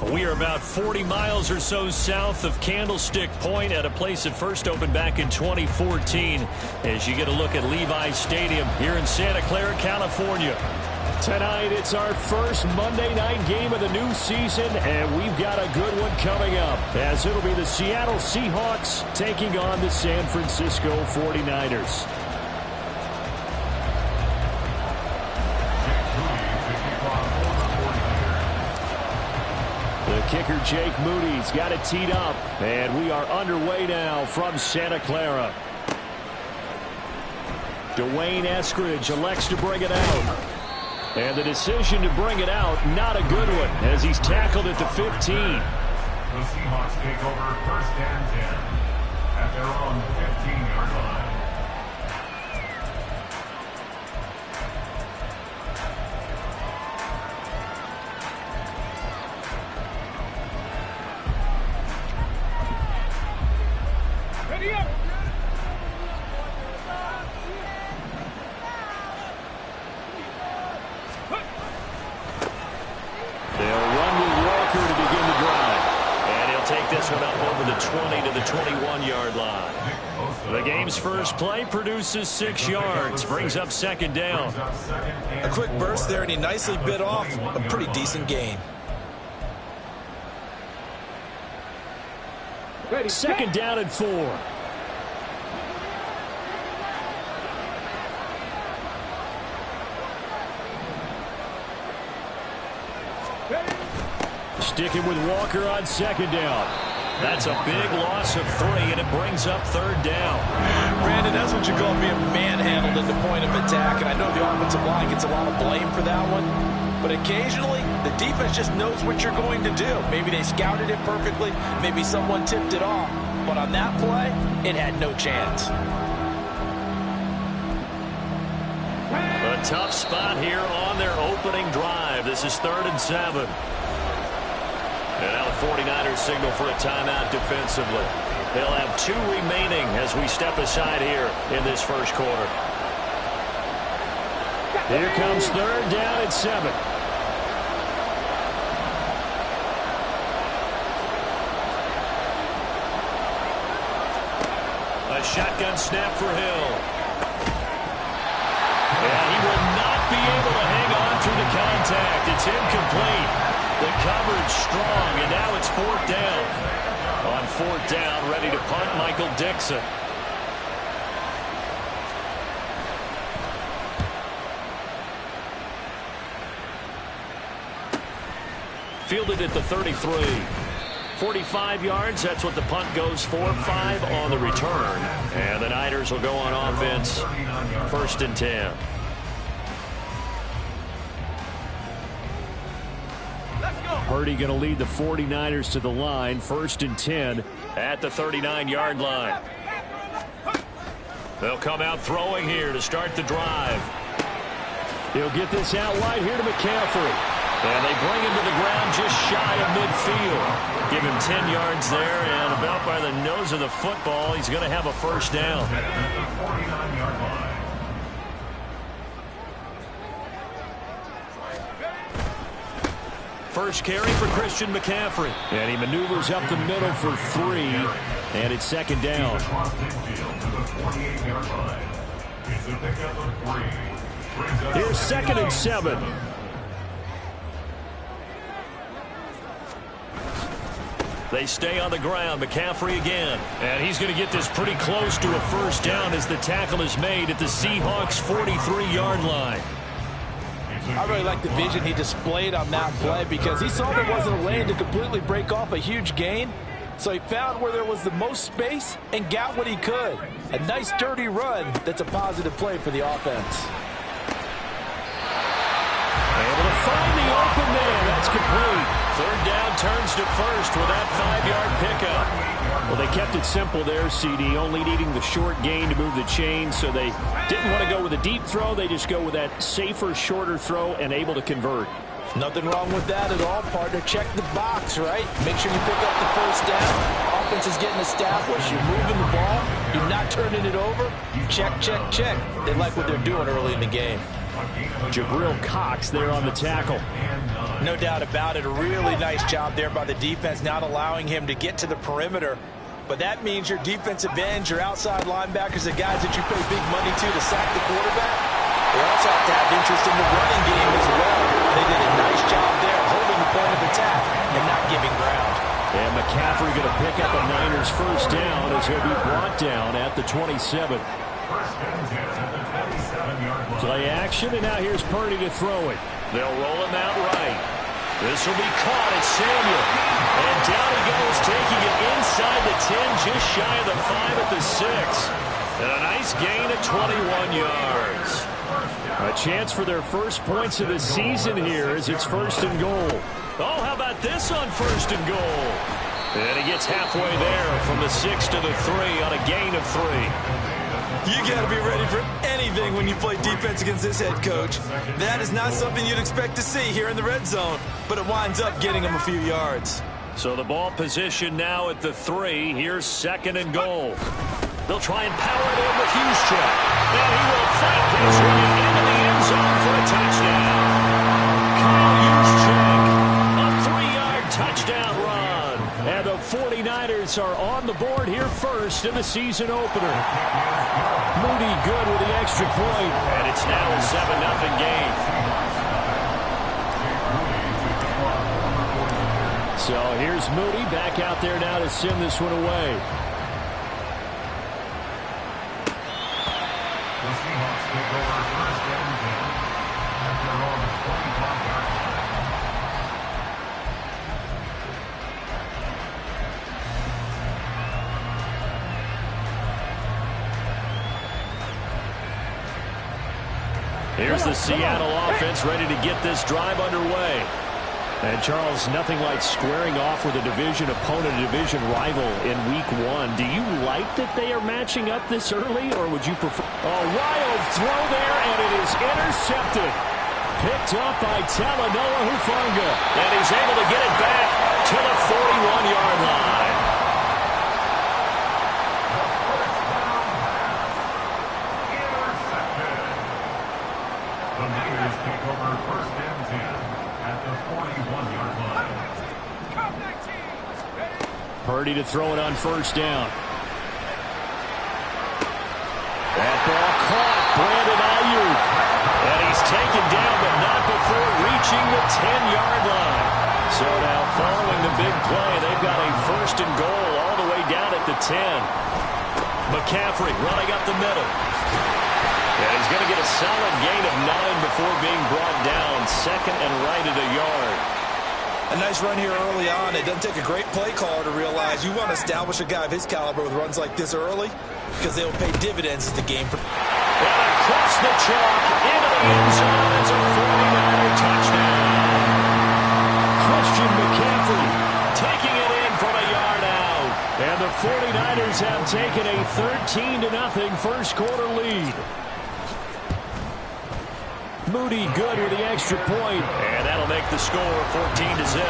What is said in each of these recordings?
We are about 40 miles or so south of Candlestick Point at a place that first opened back in 2014 as you get a look at Levi's Stadium here in Santa Clara, California. Tonight, it's our first Monday night game of the new season, and we've got a good one coming up as it'll be the Seattle Seahawks taking on the San Francisco 49ers. The kicker, Jake Moody's got it teed up, and we are underway now from Santa Clara. Dwayne Eskridge elects to bring it out. And the decision to bring it out, not a good one, as he's tackled at the 15. The Seahawks take over first and 10 at their own 15-yard line. Ready up! This one up over the 20 to the 21-yard line. The game's first play produces 6 yards, brings up second down. A quick burst there, and he nicely bit off a pretty decent gain. Second down and 4. Sticking with Walker on second down. That's a big loss of 3, and it brings up third down. Brandon, that's what you call being manhandled at the point of attack, and I know the offensive line gets a lot of blame for that one, but occasionally the defense just knows what you're going to do. Maybe they scouted it perfectly, maybe someone tipped it off, but on that play, it had no chance. A tough spot here on their opening drive. This is 3rd and 7. And now the 49ers signal for a timeout defensively. They'll have 2 remaining as we step aside here in this first quarter. Here comes 3rd down and 7. A shotgun snap for Hill. And he will not be able to hang on through the contact. It's incomplete. The coverage strong, and now it's 4th down. On 4th down, ready to punt, Michael Dixon. Fielded at the 33. 45 yards, that's what the punt goes for. 5 on the return. And the Niners will go on offense. 1st and 10. Purdy going to lead the 49ers to the line. 1st and 10 at the 39-yard line. They'll come out throwing here to start the drive. He'll get this out wide here to McCaffrey. And they bring him to the ground just shy of midfield. Give him 10 yards there, and about by the nose of the football, he's going to have a 1st down. First carry for Christian McCaffrey. And he maneuvers up the middle for 3. And it's 2nd down. Here's 2nd and 7. They stay on the ground. McCaffrey again. And he's going to get this pretty close to a 1st down as the tackle is made at the Seahawks' 43-yard line. I really like the vision he displayed on that play because he saw there wasn't a lane to completely break off a huge gain. So he found where there was the most space and got what he could. A nice dirty run that's a positive play for the offense. Able to find the open man. That's complete. 3rd down turns to 1st with that 5-yard pickup. Well, they kept it simple there, CD, only needing the short gain to move the chain, so they didn't want to go with a deep throw. They just go with that safer, shorter throw and able to convert. Nothing wrong with that at all, partner. Check the box, right? Make sure you pick up the 1st down. Offense is getting established. You're moving the ball. You're not turning it over. Check, check, check. They like what they're doing early in the game. Jabril Cox there on the tackle. No doubt about it. A really nice job there by the defense, not allowing him to get to the perimeter. But that means your defensive ends, your outside linebackers, the guys that you pay big money to sack the quarterback, they also have to have interest in the running game as well. They did a nice job there holding the point of attack and not giving ground. And McCaffrey going to pick up a Niners first down as he'll be brought down at the 27. Play action, and now here's Purdy to throw it. They'll roll him out right. This will be caught at Samuel. And down he goes, taking it inside the 10, just shy of the 5 at the 6. And a nice gain of 21 yards. A chance for their first points of the season here as it's 1st and goal. Oh, how about this on 1st and goal? And he gets halfway there from the 6 to the 3 on a gain of 3. You got to be ready for anything when you play defense against this head coach. That is not something you'd expect to see here in the red zone, but it winds up getting him a few yards. So the ball position now at the 3. Here's 2nd and goal. They'll try and power it in with Juszczyk. And he will fight his way into the end zone for a touchdown. Kyle Juszczyk, a 3-yard touchdown run. And the 49ers are on the board here first in the season opener. Moody good with the extra point. And it's now a 7-0 game. So here's Moody back out there now to send this one away. The Seahawks take over 1st and 10 at their own 25-yard line. Here's the Seattle offense ready to get this drive underway. And Charles, nothing like squaring off with a division opponent, a division rival in week 1. Do you like that they are matching up this early, or would you prefer? A wild throw there, and it is intercepted. Picked up by Talanoa Hufanga. And he's able to get it back to the 41-yard line. The Niners take over 1st and 10 at the 41-yard line. Purdy to throw it on 1st down. That ball caught. Brandon Ayuk. And he's taken down, but not before reaching the 10-yard line. So now following the big play, they've got a 1st and goal all the way down at the 10. McCaffrey running up the middle. And he's going to get a solid gain of 9 before being brought down. 2nd and right at a yard. A nice run here early on. It doesn't take a great play caller to realize you want to establish a guy of his caliber with runs like this early because they will pay dividends as the game. And across the chalk into the end zone. It's a 49er touchdown. Christian McCaffrey taking it in from a yard out. And the 49ers have taken a 13-0 first quarter lead. Moody good with the extra point. And that'll make the score 14-0.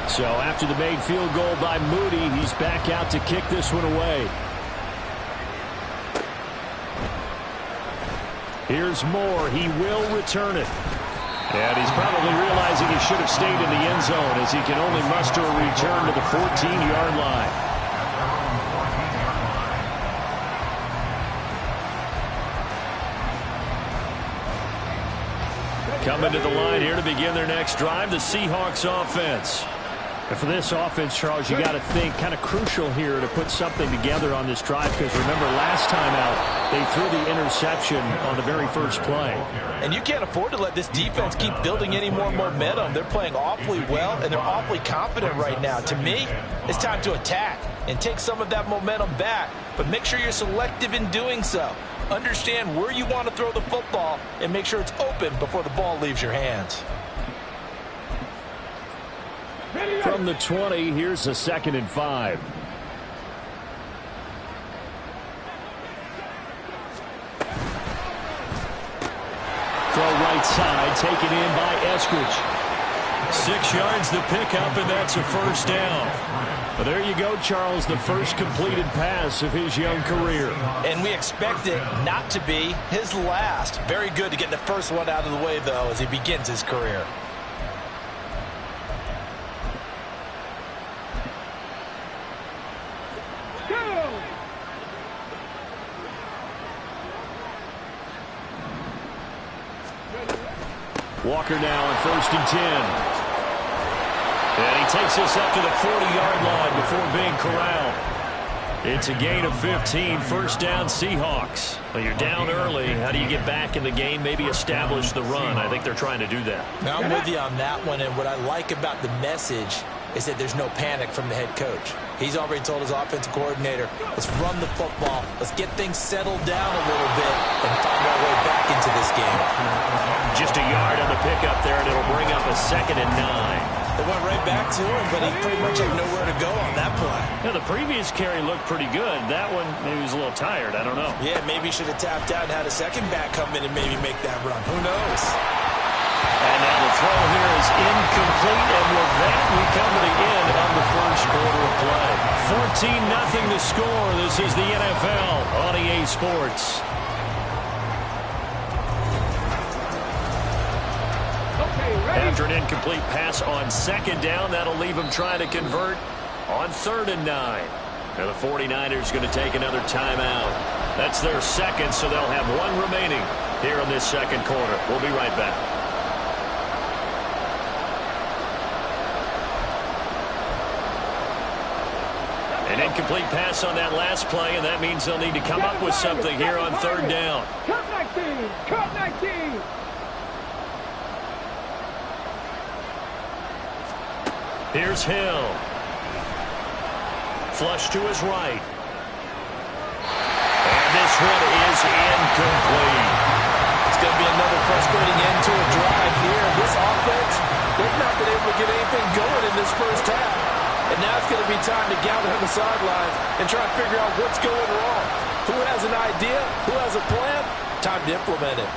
So after the made field goal by Moody, he's back out to kick this one away. Here's Moore. He will return it. And he's probably realizing he should have stayed in the end zone as he can only muster a return to the 14-yard line. Coming to the line here to begin their next drive, the Seahawks offense. And for this offense, Charles, you got to think kind of crucial here to put something together on this drive because remember last time out they threw the interception on the very first play. And you can't afford to let this defense keep building any more momentum. They're playing awfully well and they're awfully confident right now. To me, it's time to attack and take some of that momentum back, but make sure you're selective in doing so. Understand where you want to throw the football and make sure it's open before the ball leaves your hands. From the 20, here's a 2nd and 5. Throw right side, taken in by Eskridge. 6 yards the pickup, and that's a first down. Well, there you go, Charles, the first completed pass of his young career. And we expect it not to be his last. Very good to get the first one out of the way, though, as he begins his career. Walker now on 1st and 10. And he takes us up to the 40-yard line before being corralled. It's a gain of 15, first down Seahawks. Well, you're down early. How do you get back in the game? Maybe establish the run. I think they're trying to do that. Now, I'm with you on that one, and what I like about the message is that there's no panic from the head coach. He's already told his offensive coordinator, let's run the football, let's get things settled down a little bit and find our way back into this game. Just a yard on the pickup there, and it'll bring up a 2nd and 9. They went right back to him, but he pretty much had nowhere to go on that play. Yeah, the previous carry looked pretty good. That one, maybe he was a little tired. I don't know. Yeah, maybe he should have tapped out and had a second back come in and maybe make that run. Who knows? And now the throw here is incomplete, and with that, we come to the end of the first quarter of play. 14-0 the score. This is the NFL on EA Sports. After an incomplete pass on 2nd down, that'll leave him trying to convert on 3rd and 9. Now the 49ers going to take another timeout. That's their second, so they'll have one remaining here in this second quarter. We'll be right back. An incomplete pass on that last play, and that means they'll need to come up with something here on 3rd down. Cut 19! Cut 19! Here's Hill. Flush to his right. And this one is incomplete. It's going to be another frustrating end to a drive here. This offense, they've not been able to get anything going in this first half. And now it's going to be time to gather on the sidelines and try to figure out what's going wrong. Who has an idea? Who has a plan? Time to implement it.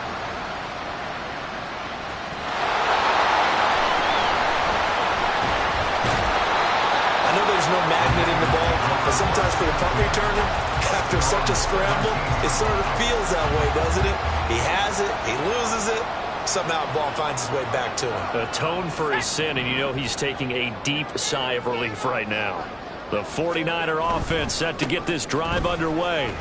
I know there's no magnet in the ball, but sometimes for the punt returner, after such a scramble, it sort of feels that way, doesn't it? He has it, he loses it, somehow the ball finds its way back to him. Atone for his sin, and you know he's taking a deep sigh of relief right now. The 49er offense set to get this drive underway.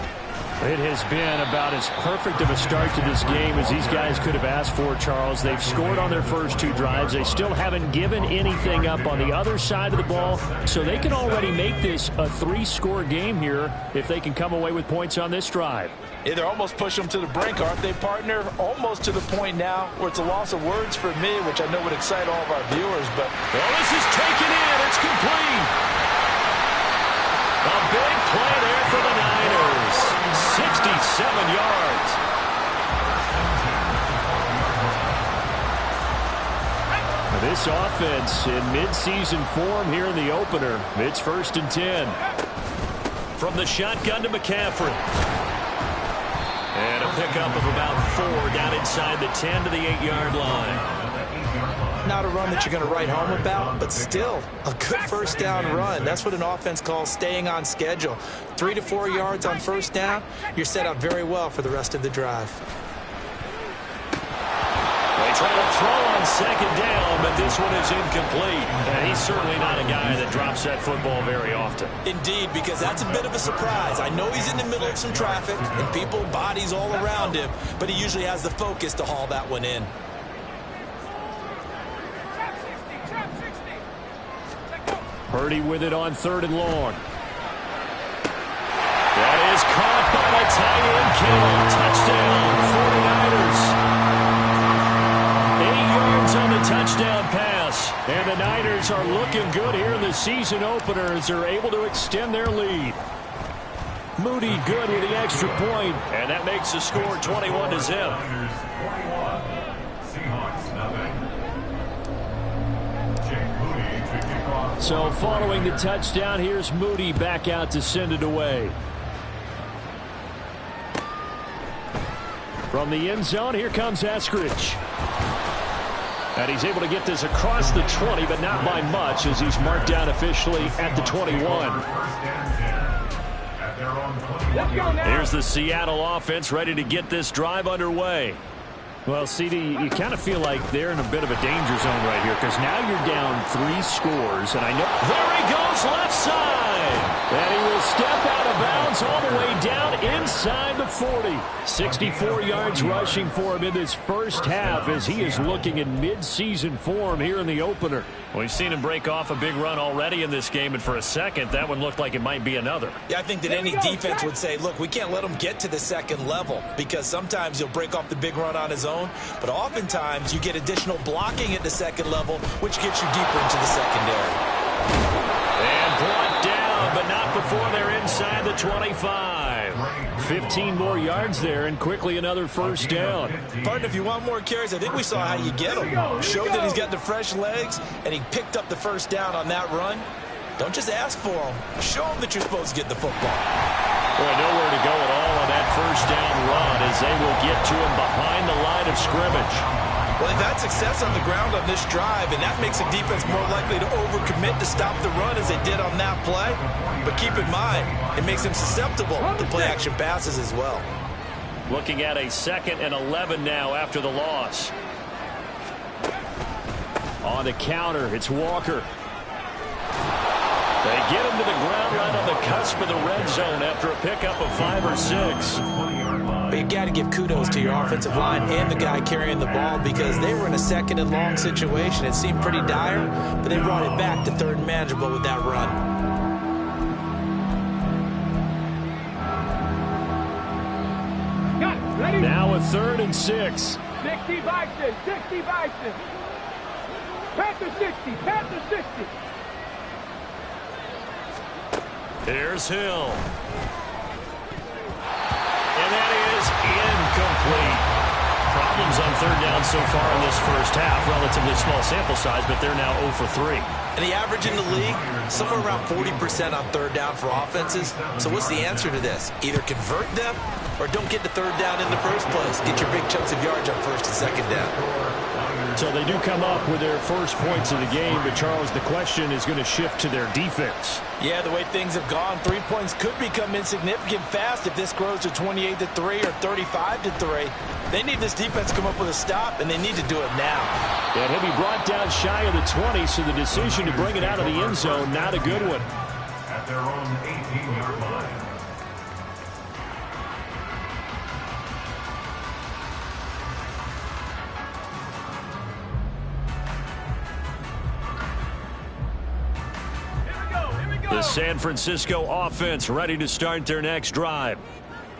It has been about as perfect of a start to this game as these guys could have asked for, Charles. They've scored on their first 2 drives. They still haven't given anything up on the other side of the ball, so they can already make this a 3-score game here if they can come away with points on this drive. Yeah, they're almost pushing them to the brink, aren't they, partner? Almost to the point now where it's a loss of words for me, which I know would excite all of our viewers. But well, this is taken in. It's complete. A big play there for the Niners. 67 yards. This offense in midseason form here in the opener. It's 1st and 10. From the shotgun to McCaffrey. And a pickup of about 4 down inside the 10 to the 8-yard line. Not a run that you're going to write home about, but still a good first down run. That's what an offense calls staying on schedule. 3 to 4 yards on first down, you're set up very well for the rest of the drive. They try to throw on 2nd down, but this one is incomplete. And he's certainly not a guy that drops that football very often. Indeed, because that's a bit of a surprise. I know he's in the middle of some traffic and people, bodies all around him, but he usually has the focus to haul that one in. Purdy with it on 3rd and long. That is caught by the tight end, Kittle. Touchdown, 49ers. 8 yards on the touchdown pass. And the Niners are looking good here in the season opener as they're able to extend their lead. Moody good with the extra point. And that makes the score 21-0. So following the touchdown, here's Moody back out to send it away. From the end zone, here comes Eskridge. And he's able to get this across the 20, but not by much, as he's marked down officially at the 21. Here's the Seattle offense ready to get this drive underway. Well, CD, you kind of feel like they're in a bit of a danger zone right here, because now you're down 3 scores, and I know... There he goes, left side! And he will step out of bounds all the way down inside the 40. 64 yards rushing for him in this first half, as he is looking in mid-season form here in the opener. We've seen him break off a big run already in this game, and for a second, that one looked like it might be another. Yeah, I think that any defense would say, look, we can't let him get to the second level, because sometimes he'll break off the big run on his own, but oftentimes you get additional blocking at the second level, which gets you deeper into the secondary. And brought down, but not before they're inside the 25. 15 more yards there, and quickly another first down. Partner, if you want more carries, I think we saw how you get him. Showed that he's got the fresh legs, and he picked up the first down on that run. Don't just ask for him. Show him that you're supposed to get the football. Boy, nowhere to go at all on that first down run, as they will get to him behind the line of scrimmage. Well, they've had success on the ground on this drive, and that makes a defense more likely to overcommit to stop the run as they did on that play. But keep in mind, it makes them susceptible to play-action passes as well. Looking at a 2nd and 11 now after the loss. On the counter, it's Walker. They get him to the ground right on the cusp of the red zone after a pickup of 5 or 6. But you got to give kudos to your offensive line and the guy carrying the ball, because they were in a 2nd and long situation. It seemed pretty dire, but they brought it back to 3rd and manageable with that run. Now a 3rd and 6. 60 Bison, 60 Bison. Panther 60, Panther 60. Here's Hill. And that is incomplete. Problems on 3rd down so far in this first half. Relatively small sample size, but they're now 0 for 3. And the average in the league, somewhere around 40% on 3rd down for offenses. So what's the answer to this? Either convert them or don't get to 3rd down in the first place. Get your big chunks of yards on 1st and 2nd down. So they do come up with their first points of the game, but Charles, the question is going to shift to their defense. Yeah, the way things have gone, 3 points could become insignificant fast if this grows to 28-3 or 35-3. They need this defense to come up with a stop, and they need to do it now. And he'll be brought down shy of the 20, so the decision to bring it out of the end zone, not a good one. At their own 18-yard line. The San Francisco offense ready to start their next drive.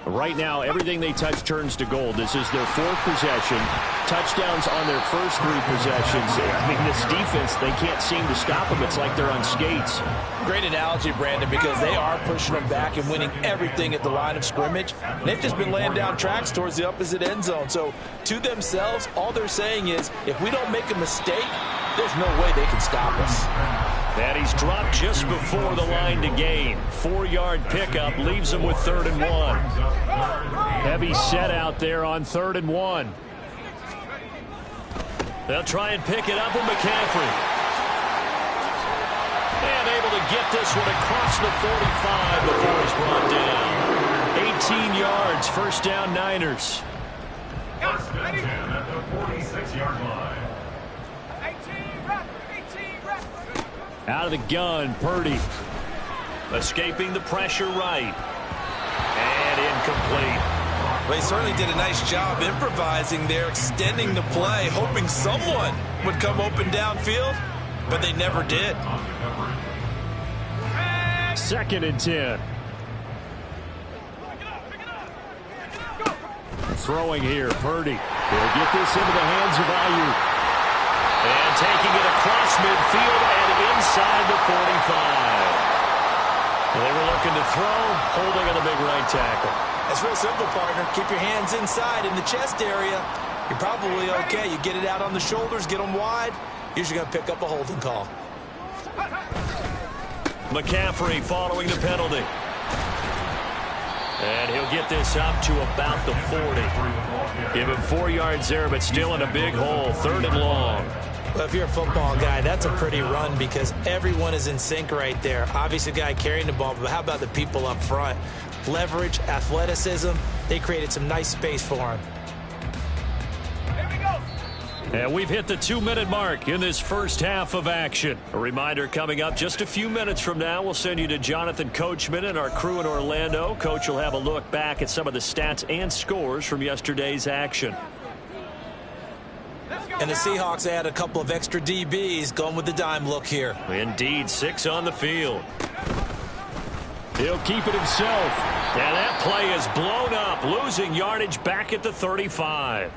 Right now, everything they touch turns to gold. This is their 4th possession. Touchdowns on their first 3 possessions. I mean, this defense, they can't seem to stop them. It's like they're on skates. Great analogy, Brandon, because they are pushing them back and winning everything at the line of scrimmage. And they've just been laying down tracks towards the opposite end zone. So, to themselves, all they're saying is, if we don't make a mistake, there's no way they can stop us. And he's dropped just before the line to gain. 4-yard pickup leaves him with 3rd and 1. Heavy set out there on 3rd and 1. They'll try and pick it up with McCaffrey. And able to get this one across the 45 before he's brought down. 18 yards, first down Niners. First and 10 at the 46-yard line. Out of the gun, Purdy. Escaping the pressure right. And incomplete. Well, they certainly did a nice job improvising there, extending the play, hoping someone would come open downfield, but they never did. 2nd and 10. Throwing here, Purdy. He'll get this into the hands of Ayuk. And taking it across midfield and inside the 45. They were looking to throw, holding on the big right tackle. That's real simple, partner. Keep your hands inside in the chest area. You're probably okay. You get it out on the shoulders, get them wide. Usually going to pick up a holding call. McCaffrey following the penalty. And he'll get this up to about the 40. Give him 4 yards there, but still in a big hole. 3rd and long. Well, if you're a football guy, that's a pretty run because everyone is in sync right there. Obviously, the guy carrying the ball, but how about the people up front? Leverage, athleticism, they created some nice space for him. And we've hit the 2-minute mark in this first half of action. A reminder coming up just a few minutes from now, we'll send you to Jonathan Coachman and our crew in Orlando. Coach will have a look back at some of the stats and scores from yesterday's action. And the Seahawks add a couple of extra DBs going with the dime look here. Indeed, 6 on the field. He'll keep it himself. And that play is blown up, losing yardage back at the 35.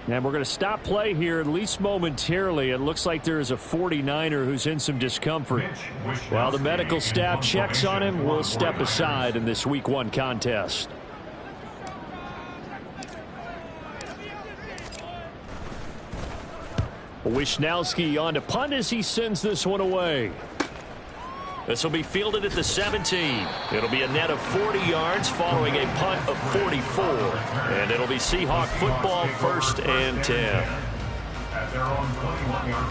And we're going to stop play here, at least momentarily. It looks like there is a 49er who's in some discomfort. While the medical staff checks on him, we'll step aside in this Week 1 contest. Wisnowski on to punt as he sends this one away. This will be fielded at the 17. It'll be a net of 40 yards following a punt of 44. And it'll be Seahawk football, 1st and 10. At their own 21-yard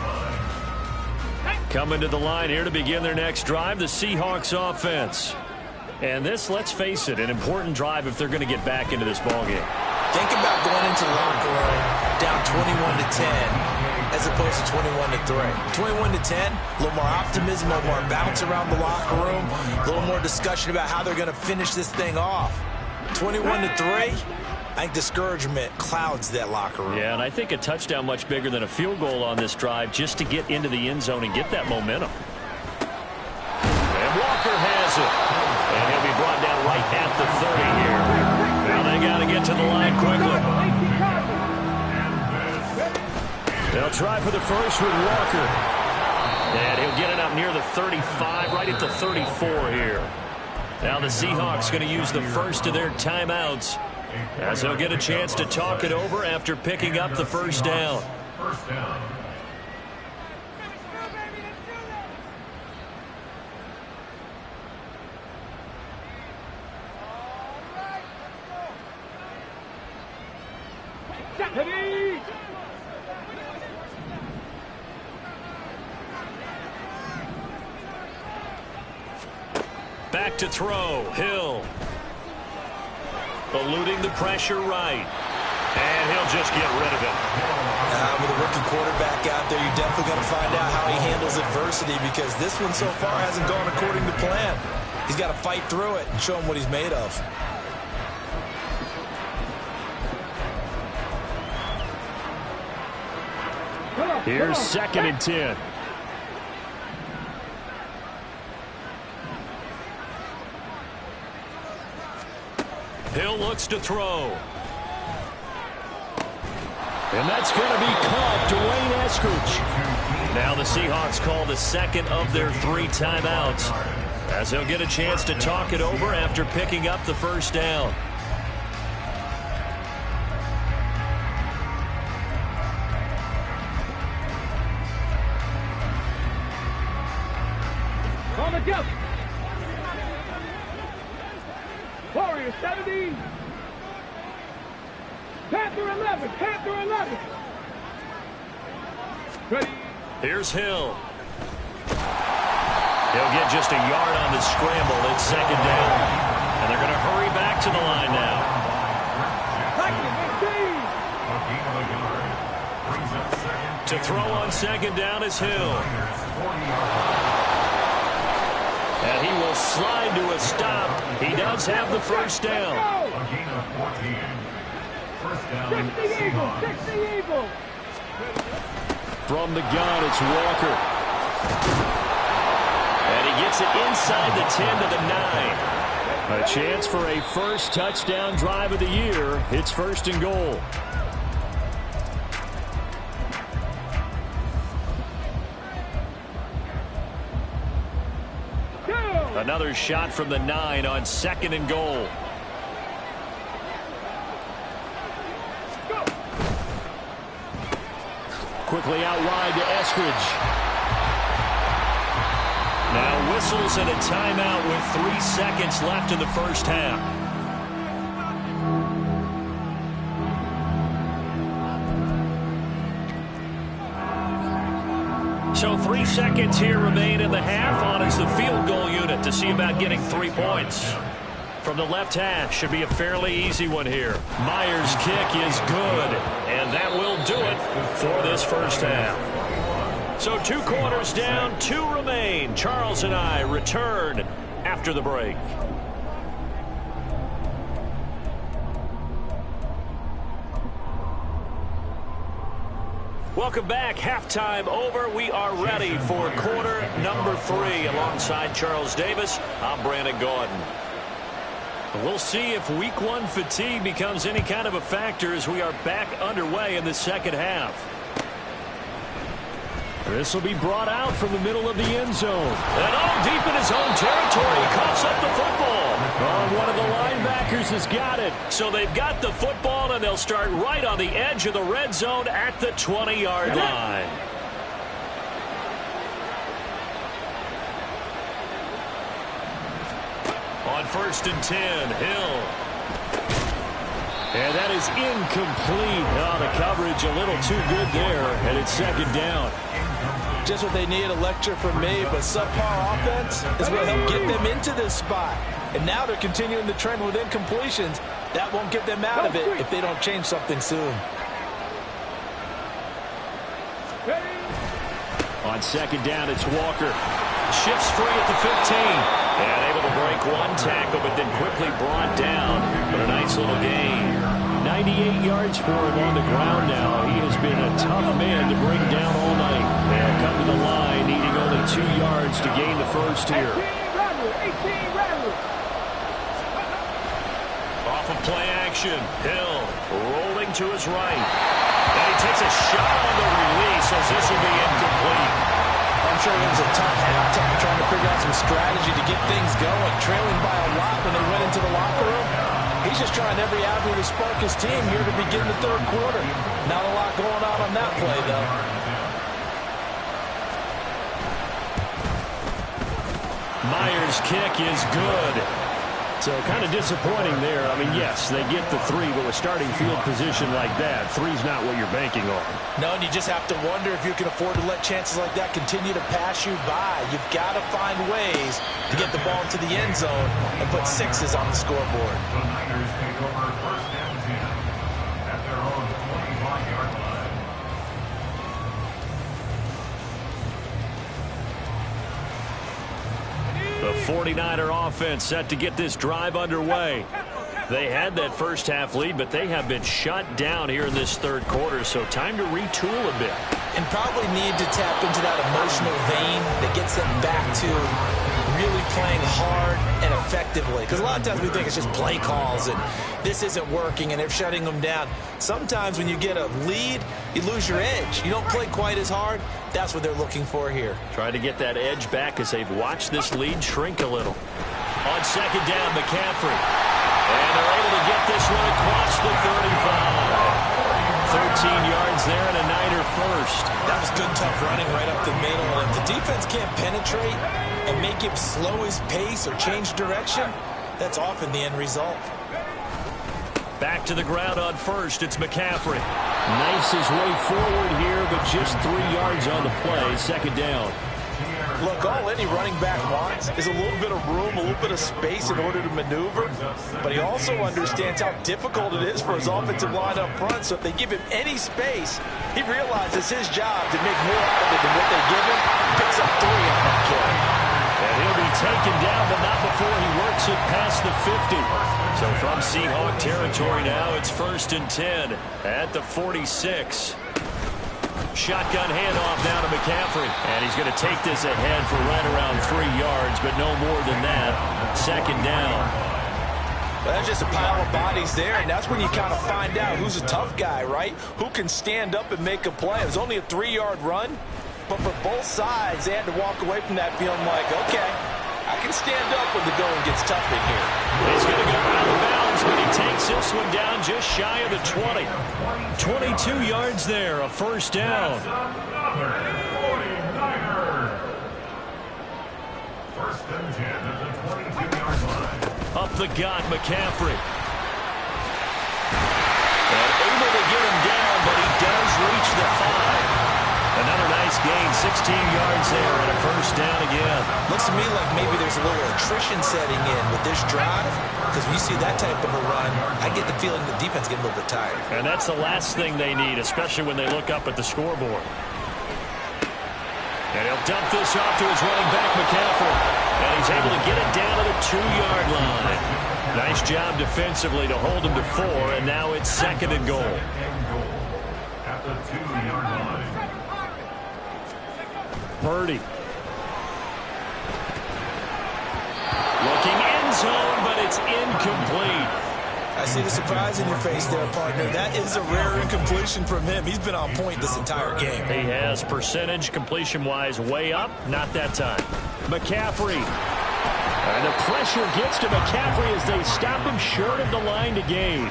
line. Coming to the line here to begin their next drive, the Seahawks offense. And this, let's face it, an important drive if they're going to get back into this ballgame. Think about going into the locker room down 21-10 as opposed to 21-3. 21-10, a little more optimism, a little more bounce around the locker room, a little more discussion about how they're going to finish this thing off. 21-3, I think discouragement clouds that locker room. Yeah, and I think a touchdown much bigger than a field goal on this drive just to get into the end zone and get that momentum. And Walker has it. And he'll be brought down right at the 30 here. Now they got to get to the line quickly. They'll try for the first with Walker. And he'll get it up near the 35, right at the 34 here. Now the Seahawks going to use the first of their timeouts as they'll get a chance to talk it over after picking up the first down. First down. Back to throw. Hill. Eluding the pressure right. And he'll just get rid of it. With a rookie quarterback out there, you're definitely going to find out how he handles adversity because this one so far hasn't gone according to plan. He's got to fight through it and show him what he's made of. Here's 2nd and 10. Hill looks to throw. And that's going to be caught. Dwayne Eskridge. Now the Seahawks call the second of their 3 timeouts as they'll get a chance to talk it over after picking up the first down. On the jump. Warriors 70. Panther 11. Panther 11. Ready. Here's Hill. He'll get just a yard on the scramble. It's 2nd down. And they're going to hurry back to the line now. To throw on 2nd down is Hill. And he will slide to a stop. He does have the first down. A gain of 14. First down, 60 Eagles. 60 Eagles. From the gun, it's Walker. And he gets it inside the 10 to the 9. A chance for a first touchdown drive of the year. It's 1st and goal. Another shot from the 9 on 2nd and goal. Quickly out wide to Eskridge. Now whistles and a timeout with 3 seconds left in the first half. So 3 seconds here remain in the half. On is the field goal unit to see about getting 3 points. From the left hash, should be a fairly easy one here. Myers' kick is good, and that will do it for this first half. So 2 quarters down, 2 remain. Charles and I return after the break. Welcome back. Halftime over. We are ready for quarter number 3. Alongside Charles Davis, I'm Brandon Gordon. We'll see if week 1 fatigue becomes any kind of a factor as we are back underway in the second half. This will be brought out from the middle of the end zone. And all deep in his own territory. He coughs up the football. Oh, one of the linebackers has got it. So they've got the football, and they'll start right on the edge of the red zone at the 20-yard line. On 1st and 10, Hill. And that is incomplete. Oh, the coverage a little too good there, and it's 2nd down. Just what they need, a lecture from me, but subpar offense is what helped get them into this spot. And now they're continuing the trend with incompletions. That won't get them out of it if they don't change something soon. On 2nd down, it's Walker. Shifts free at the 15. And able to break 1 tackle, but then quickly brought down. But a nice little gain. 98 yards for him on the ground now. He has been a tough man to bring down all night. They'll come to the line, needing only 2 yards to gain the first here. 18 rattle. Off of play action. Hill rolling to his right. And he takes a shot on the release as this will be incomplete. I'm sure it was a tough halftime trying to figure out some strategy to get things going. Trailing by a lot when they went into the locker room. He's just trying every avenue to spark his team here to begin the 3rd quarter. Not a lot going on that play, though. Myers' kick is good. So kind of disappointing there. I mean, yes, they get the 3, but with starting field position like that, 3's not what you're banking on. No, and you just have to wonder if you can afford to let chances like that continue to pass you by. You've got to find ways to get the ball into the end zone and put 6s on the scoreboard. The Niners take over 1st and 10 at their own 25-yard line. The 49er offense set to get this drive underway. They had that first half lead, but they have been shut down here in this 3rd quarter, so time to retool a bit. And probably need to tap into that emotional vein that gets them back to really playing hard and effectively. Because a lot of times we think it's just play calls and this isn't working and they're shutting them down. Sometimes when you get a lead, you lose your edge. You don't play quite as hard. That's what they're looking for here. Trying to get that edge back as they've watched this lead shrink a little. On 2nd down, McCaffrey. And they're able to get this one across the 35. 13 yards there and a Niner first. That was good, tough running right up the middle. And if the defense can't penetrate and make him slow his pace or change direction, that's often the end result. Back to the ground on 1st. It's McCaffrey. Knifes his way forward here, but just 3 yards on the play. 2nd down. Look, all any running back wants is a little bit of room, a little bit of space in order to maneuver. But he also understands how difficult it is for his offensive line up front. So if they give him any space, he realizes his job to make more out of it than what they give him. Picks up 3 on that carry. And he'll be taken down, but not before he works it past the 50. So from Seahawk territory now, it's 1st and 10 at the 46. Shotgun handoff down to McCaffrey. And he's going to take this ahead for right around 3 yards, but no more than that. 2nd down. Well, that's just a pile of bodies there, and that's when you kind of find out who's a tough guy, right? Who can stand up and make a play. It was only a 3-yard run, but for both sides, they had to walk away from that feeling like, okay, I can stand up when the going gets tough in here. He's going to go out of bounds, but he takes this one down just shy of the 20. 22 yards there, a 1st down. Another 49er. 1st and 10 at the 22-yard line. Up the gut, McCaffrey. And able to get him down, but he does reach the 5. Another nice gain, 16 yards there and a first down again. Looks to me like maybe there's a little attrition setting in with this drive, because when you see that type of a run, I get the feeling the defense getting a little bit tired. And that's the last thing they need, especially when they look up at the scoreboard. And he'll dump this off to his running back, McCaffrey. And he's able to get it down to the 2-yard line. Nice job defensively to hold him to 4, and now it's 2nd and goal. At the 2-yard line. Purdy. Looking end zone, but it's incomplete. I see the surprise in your face there, partner. That is a rare incompletion from him. He's been on point this entire game. He has percentage completion-wise way up. Not that time. McCaffrey. And the pressure gets to McCaffrey as they stop him short of the line to gain.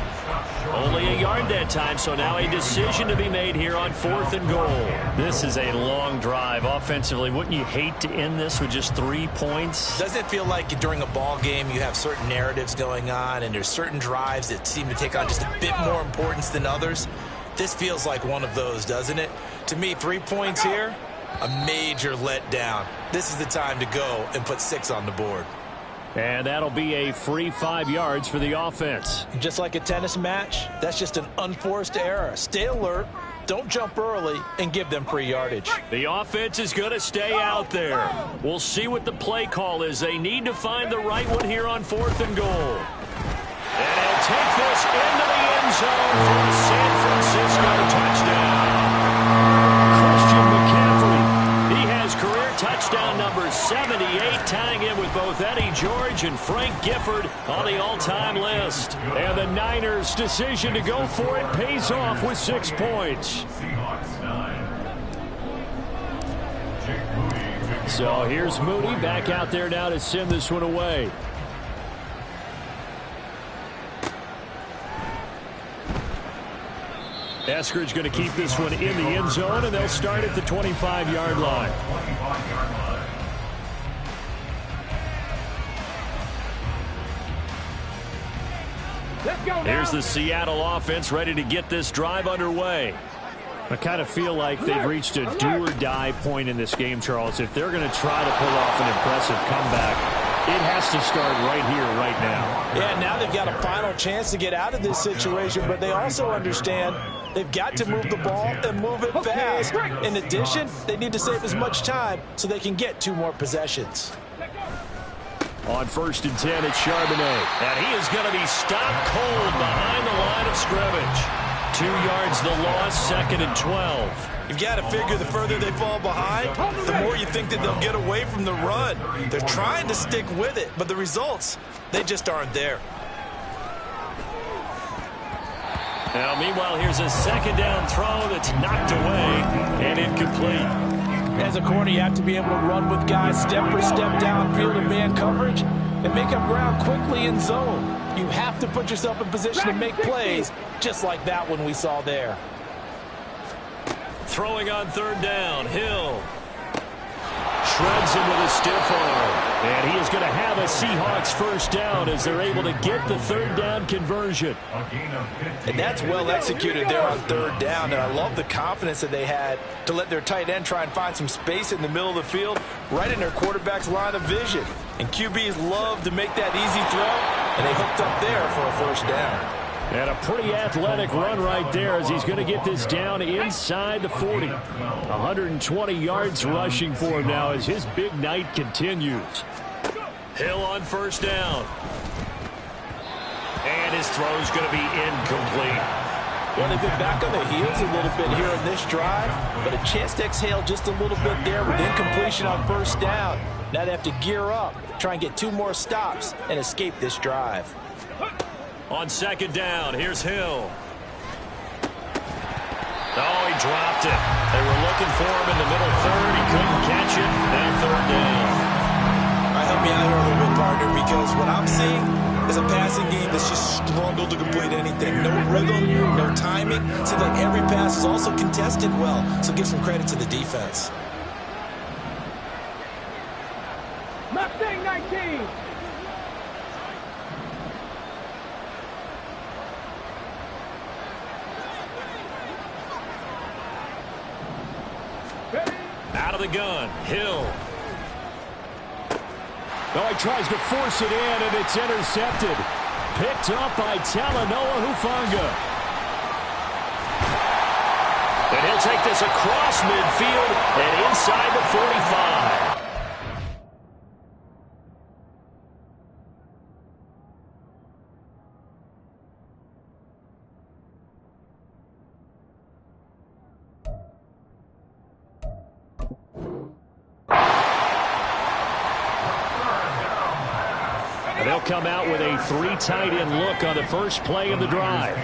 Only a yard that time, so now a decision to be made here on 4th and goal. This is a long drive offensively. Wouldn't you hate to end this with just 3 points? Doesn't it feel like during a ball game you have certain narratives going on and there's certain drives that seem to take on just a bit more importance than others? This feels like one of those, doesn't it? To me, 3 points here, a major letdown. This is the time to go and put 6 on the board. And that'll be a free 5 yards for the offense. Just like a tennis match, that's just an unforced error. Stay alert, don't jump early, and give them free yardage. The offense is going to stay out there. We'll see what the play call is. They need to find the right one here on 4th and goal. And he'll take this into the end zone for a San Francisco touchdown. Christian McCaffrey. He has career touchdown number 78, tying in with both Eddie George and Frank Gifford on the all-time list. And the Niners' decision to go for it pays off with 6 points. Seahawks 9. Jake Moody. So here's Moody back out there now to send this one away. Eskridge going to keep this one in the end zone, and they'll start at the 25-yard line. 25-yard line. Let's go now. Here's the Seattle offense ready to get this drive underway. I kind of feel like they've reached a do-or-die point in this game, Charles. If they're going to try to pull off an impressive comeback, it has to start right here, right now. Yeah, now they've got a final chance to get out of this situation, but they also understand they've got to move the ball and move it fast. In addition, they need to save as much time so they can get 2 more possessions. On 1st and 10, it's Charbonnet. And he is going to be stopped cold behind the line of scrimmage. 2 yards the loss, 2nd and 12. You've got to figure the further they fall behind, the more you think that they'll get away from the run. They're trying to stick with it, but the results, they just aren't there. Now, meanwhile, here's a 2nd down throw that's knocked away and incomplete. As a corner, you have to be able to run with guys step for step downfield in man coverage and make up ground quickly in zone. You have to put yourself in position to make plays, just like that one we saw there. Throwing on 3rd down, Hill. Shreds him with a stiff arm. And he is going to have a Seahawks first down as they're able to get the 3rd down conversion. A gain of 15. And that's well executed there on 3rd down. And I love the confidence that they had to let their tight end try and find some space in the middle of the field, right in their quarterback's line of vision. And QBs love to make that easy throw, and they hooked up there for a first down. And a pretty athletic run right there as he's going to get this down inside the 40. 120 yards rushing for him now as his big night continues. Hill on 1st down. And his throw's going to be incomplete. Well, they've been back on their heels a little bit here in this drive, but a chance to exhale just a little bit there with incompletion on 1st down. Now they have to gear up, try and get 2 more stops, and escape this drive. On 2nd down, here's Hill. Oh, he dropped it. They were looking for him in the middle 3rd. He couldn't catch it. Now 3rd down. All right, help me out here a little bit, partner, because what I'm seeing is a passing game that's just struggled to complete anything. No rhythm, no timing. Seems like every pass is also contested well, so give some credit to the defense. Mustang 19. of the gun. Hill. Oh, he tries to force it in, and it's intercepted. Picked up by Talanoa Hufanga. And he'll take this across midfield and inside the 45. And they'll come out with a 3 tight end look on the first play of the drive.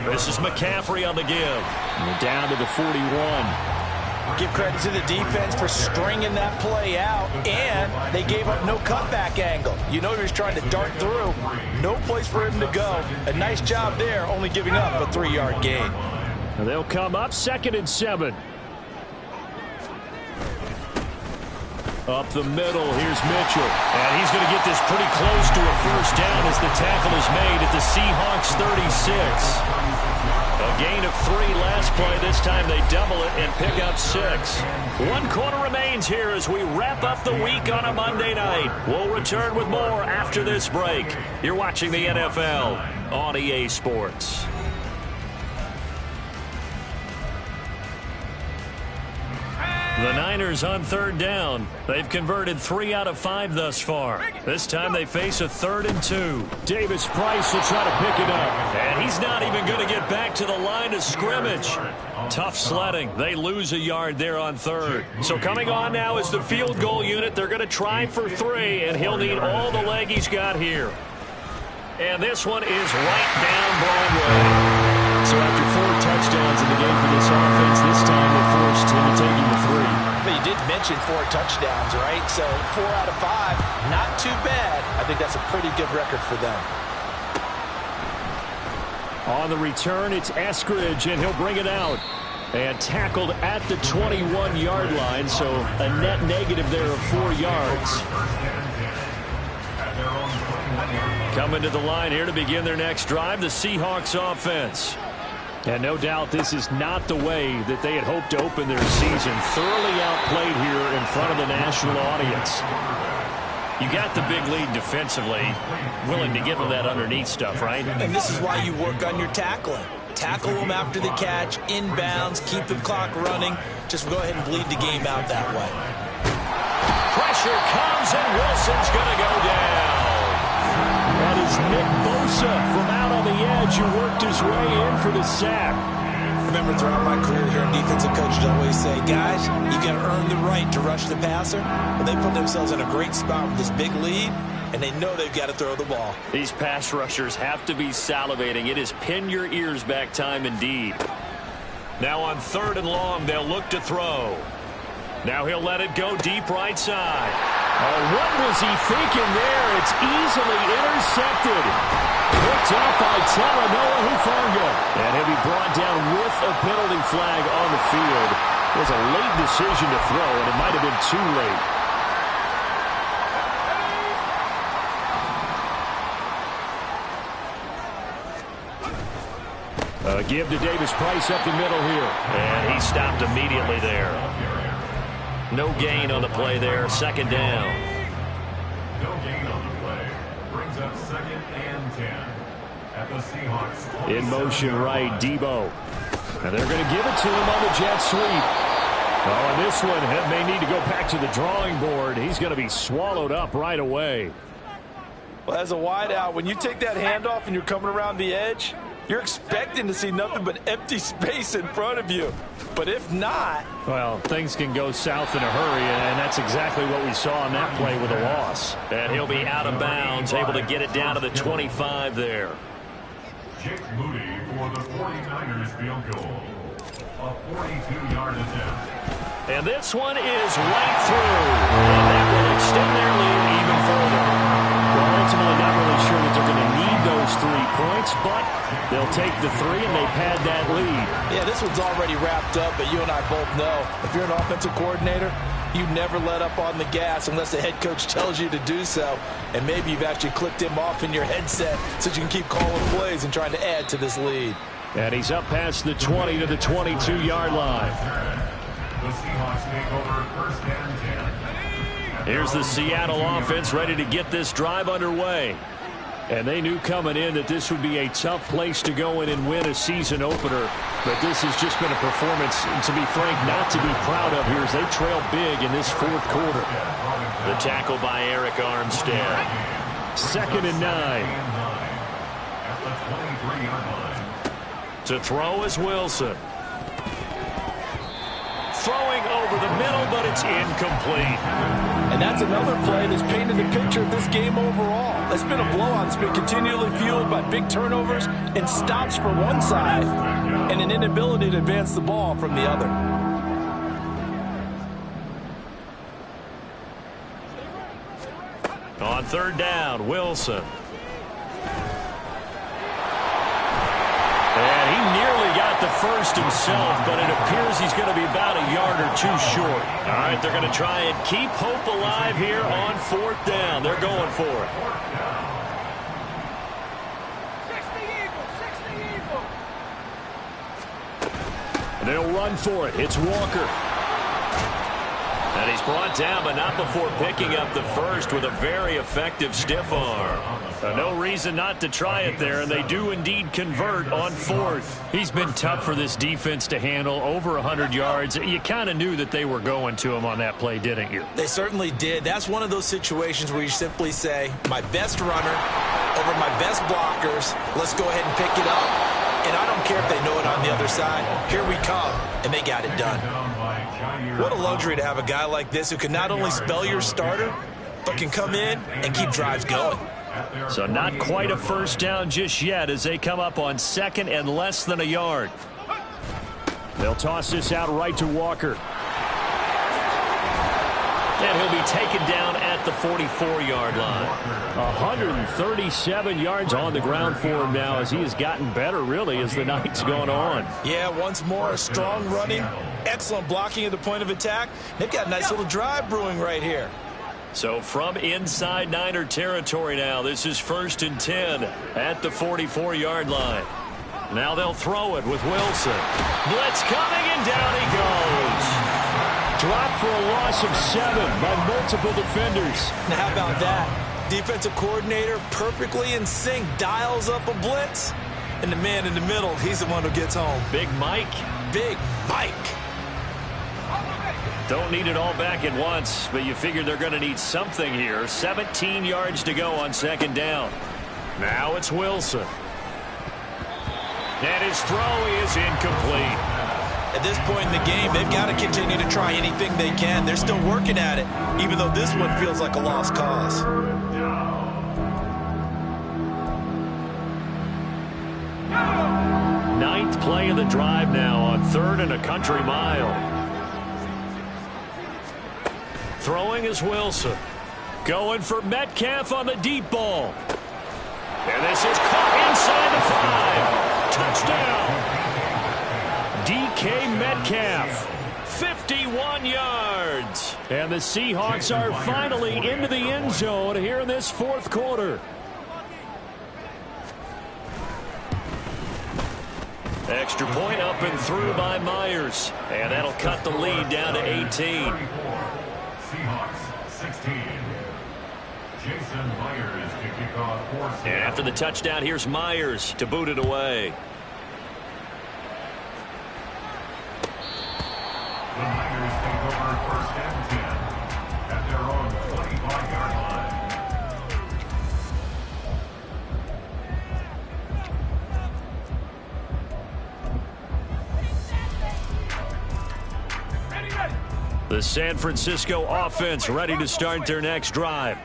This is McCaffrey on the give. And down to the 41. Give credit to the defense for stringing that play out, and they gave up no cutback angle. You know he was trying to dart through. No place for him to go. A nice job there, only giving up a 3-yard gain. And they'll come up 2nd and 7. Up the middle, here's Mitchell. And he's going to get this pretty close to a first down as the tackle is made at the Seahawks 36. A gain of 3 last play. This time they double it and pick up 6. 1 quarter remains here as we wrap up the week on a Monday night. We'll return with more after this break. You're watching the NFL on EA Sports. The Niners on 3rd down. They've converted 3 out of 5 thus far. This time they face a 3rd and 2. Davis Price will try to pick it up. And he's not even going to get back to the line of scrimmage. Tough sledding. They lose a yard there on 3rd. So coming on now is the field goal unit. They're going to try for 3, and he'll need all the leg he's got here. And this one is right down Broadway. So after 4 touchdowns in the game for this offense, this time they forced him to take him to 3. But you did mention 4 touchdowns, right? So 4 out of 5, not too bad. I think that's a pretty good record for them. On the return, it's Eskridge, and he'll bring it out. And tackled at the 21-yard line, so a net negative there of 4 yards. Coming to the line here to begin their next drive, the Seahawks offense. And no doubt this is not the way that they had hoped to open their season. Thoroughly outplayed here in front of the national audience. You got the big lead defensively, willing to give them that underneath stuff, right? And this is why you work on your tackling. Tackle them after the catch, inbounds, keep the clock running. Just go ahead and bleed the game out that way. Pressure comes, and Wilson's going to go down. That is Nick Bosa from out on the edge who worked his way in for the sack. Remember, throughout my career here, defensive coaches always say, guys, you got to earn the right to rush the passer. But they put themselves in a great spot with this big lead, and they know they've got to throw the ball. These pass rushers have to be salivating. It is pin your ears back time indeed. Now on 3rd and long, they'll look to throw. Now he'll let it go deep right side. Oh, what was he thinking there? It's easily intercepted. Picked up by Talanoa Hufanga. And he'll be brought down with a penalty flag on the field. It was a late decision to throw, and it might have been too late. Give to Davis Price up the middle here. And he stopped immediately there. No gain on the play there. 2nd down. No gain on the play. Brings up 2nd and 10 at the Seahawks. In motion right, Debo. And they're going to give it to him on the jet sweep. Oh, and this one may need to go back to the drawing board. He's going to be swallowed up right away. Well, as a wideout, when you take that handoff and you're coming around the edge, you're expecting to see nothing but empty space in front of you. But if not... well, things can go south in a hurry, and that's exactly what we saw on that play with a loss. And he'll be out of bounds, able to get it down to the 25 there. Jake Moody for the 49ers field goal. A 42-yard attempt. And this one is right through. And that will extend their lead even further. Well, ultimately not really sure that they're going to need those 3 points, but they'll take the 3 and they pad that lead. Yeah, this one's already wrapped up, but you and I both know if you're an offensive coordinator, you never let up on the gas unless the head coach tells you to do so. And maybe you've actually clicked him off in your headset so you can keep calling plays and trying to add to this lead. And he's up past the 20 to the 22-yard line. The Seahawks take over first and 10. Here's the Seattle offense ready to get this drive underway. And they knew coming in that this would be a tough place to go in and win a season opener. But this has just been a performance, to be frank, not to be proud of here as they trail big in this fourth quarter. The tackle by Eric Armstead. 2nd and 9. At the 23-yard line. To throw is Wilson. Throwing over the middle, but it's incomplete. And that's another play that's painted the picture of this game overall. It's been a blowout. It's been continually fueled by big turnovers and stops for one side and an inability to advance the ball from the other. On 3rd down, Wilson. And he nearly got the first himself, but it appears he's going to be about a yard or two short. All right, they're going to try and keep hope alive here on 4th down. They're going for it. 60 Eagles, 60 Eagles. And they'll run for it. It's Walker. And he's brought down, but not before picking up the first with a very effective stiff arm. No reason not to try it there, and they do indeed convert on 4th. He's been tough for this defense to handle, over 100 yards. You kind of knew that they were going to him on that play, didn't you? They certainly did. That's one of those situations where you simply say, my best runner over my best blockers, let's go ahead and pick it up. And I don't care if they know it on the other side. Here we come, and they got it done. What a luxury to have a guy like this who can not only spell your starter, but can come in and keep drives going. So not quite a first down just yet as they come up on 2nd and less than a yard. They'll toss this out right to Walker. And he'll be taken down at the 44-yard line. 137 yards on the ground for him now as he has gotten better, really, as the night's gone on. Yeah, once more, strong running, excellent blocking at the point of attack. They've got a nice little drive brewing right here. So from inside Niner territory now, this is 1st and 10 at the 44-yard line. Now they'll throw it with Wilson. Blitz coming, and down he goes. Dropped for a loss of 7 by multiple defenders. Now how about that? Defensive coordinator perfectly in sync, dials up a blitz. And the man in the middle, he's the one who gets home. Big Mike. Big Mike. Don't need it all back at once, but you figure they're going to need something here. 17 yards to go on 2nd down. Now it's Wilson. And his throw is incomplete. At this point in the game, they've got to continue to try anything they can. They're still working at it, even though this one feels like a lost cause. 9th play of the drive now on 3rd and a country mile. Throwing is Wilson. Going for Metcalf on the deep ball. And this is caught inside the 5. Touchdown. DK Metcalf. 51 yards. And the Seahawks are finally into the end zone here in this 4th quarter. Extra point up and through by Myers. And that'll cut the lead down to 18. Seahawks 16. Jason Myers to kick off for Seattle. And after the touchdown, here's Myers to boot it away. The Niners take over 1st and 10 at their own 25-yard line. The San Francisco offense ready to start their next drive.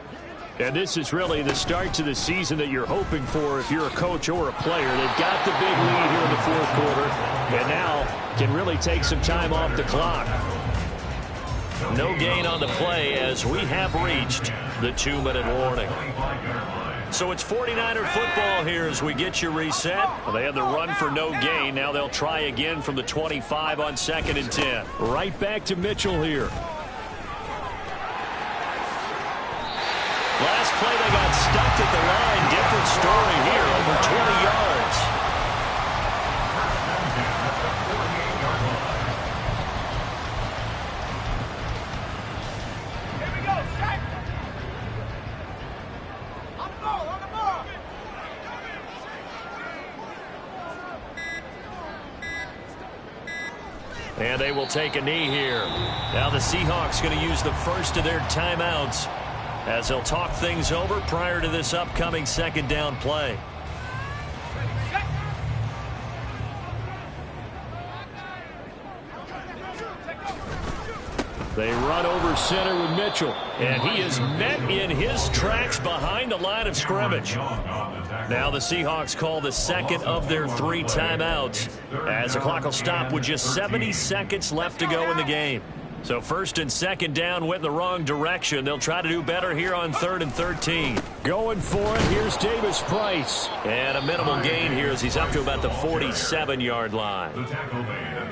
And this is really the start to the season that you're hoping for if you're a coach or a player. They've got the big lead here in the 4th quarter, and now can really take some time off the clock. No gain on the play as we have reached the 2-minute warning. So it's 49er football here as we get you reset. Well, they had the run for no gain. Now they'll try again from the 25 on 2nd and 10. Right back to Mitchell here. Last play they got stuffed at the line. Different story here, over 20 yards. And they will take a knee here. Now the Seahawks going to use the first of their timeouts as they'll talk things over prior to this upcoming second down play. They run over center with Mitchell. And he is met in his tracks behind the line of scrimmage. Now the Seahawks call the second of their 3 timeouts as the clock will stop with just 70 seconds left to go in the game. So first and second down went the wrong direction. They'll try to do better here on 3rd and 13. Going for it. Here's Davis Price. And a minimal gain here as he's up to about the 47-yard line.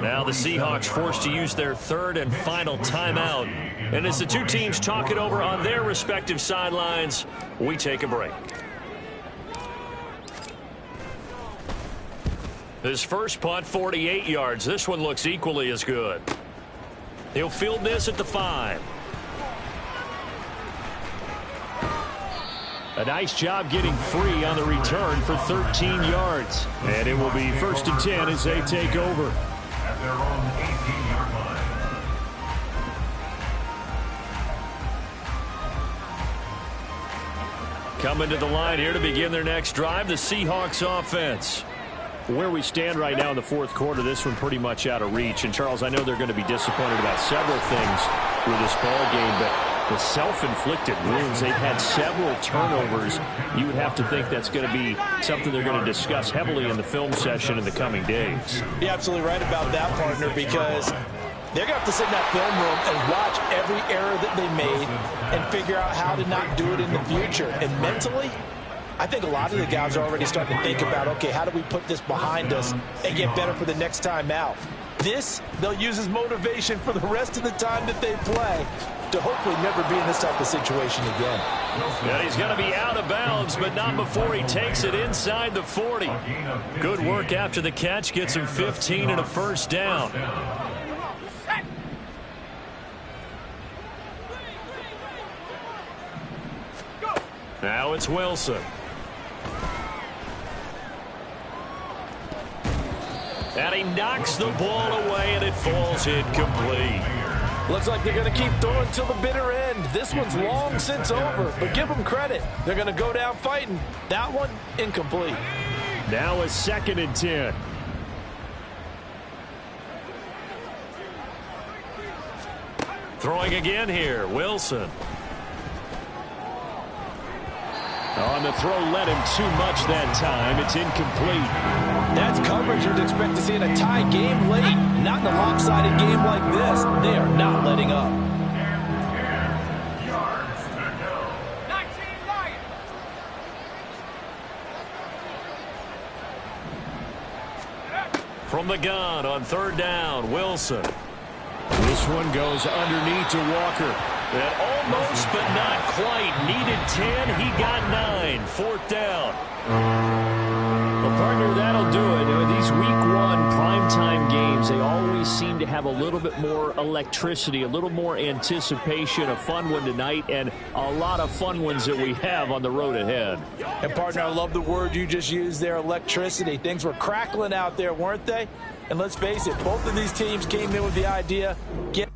Now the Seahawks forced to use their 3rd and final timeout. And as the two teams talk it over on their respective sidelines, we take a break. His first punt, 48 yards. This one looks equally as good. He'll field this at the 5. A nice job getting free on the return for 13 yards. And it will be 1st and 10 as they take over. At their own 18-yard line. Coming to the line here to begin their next drive, the Seahawks offense. Where we stand right now in the 4th quarter, this one pretty much out of reach. And, Charles, I know they're going to be disappointed about several things with this ball game, but the self-inflicted wounds, they've had several turnovers. You would have to think that's going to be something they're going to discuss heavily in the film session in the coming days. You're absolutely right about that, partner, because they're going to have to sit in that film room and watch every error that they made and figure out how to not do it in the future. And mentally, I think a lot of the guys are already starting to think about, okay, how do we put this behind us and get better for the next time out? This, they'll use as motivation for the rest of the time that they play to hopefully never be in this type of situation again. And he's going to be out of bounds, but not before he takes it inside the 40. Good work after the catch. Gets him 15 and a first down. Now it's Wilson. And he knocks the ball away, and it falls incomplete. Looks like they're going to keep throwing till the bitter end. This one's long since over, but give them credit. They're going to go down fighting. That one, incomplete. Now a 2nd and 10. Throwing again here, Wilson. On the throw, led him too much that time. It's incomplete. That's coverage you'd expect to see in a tie game late. Not in a lopsided game like this. They are not letting up. 10 yards to go. 19 Lions. From the gun on 3rd down, Wilson. This one goes underneath to Walker. And almost, but not quite. Needed 10. He got 9. 4th down. Well, partner, that'll do it. These week 1 primetime games, they always seem to have a little bit more electricity, a little more anticipation. A fun one tonight, and a lot of fun ones that we have on the road ahead. And, partner, I love the word you just used there, electricity. Things were crackling out there, weren't they? And let's face it, both of these teams came in with the idea, get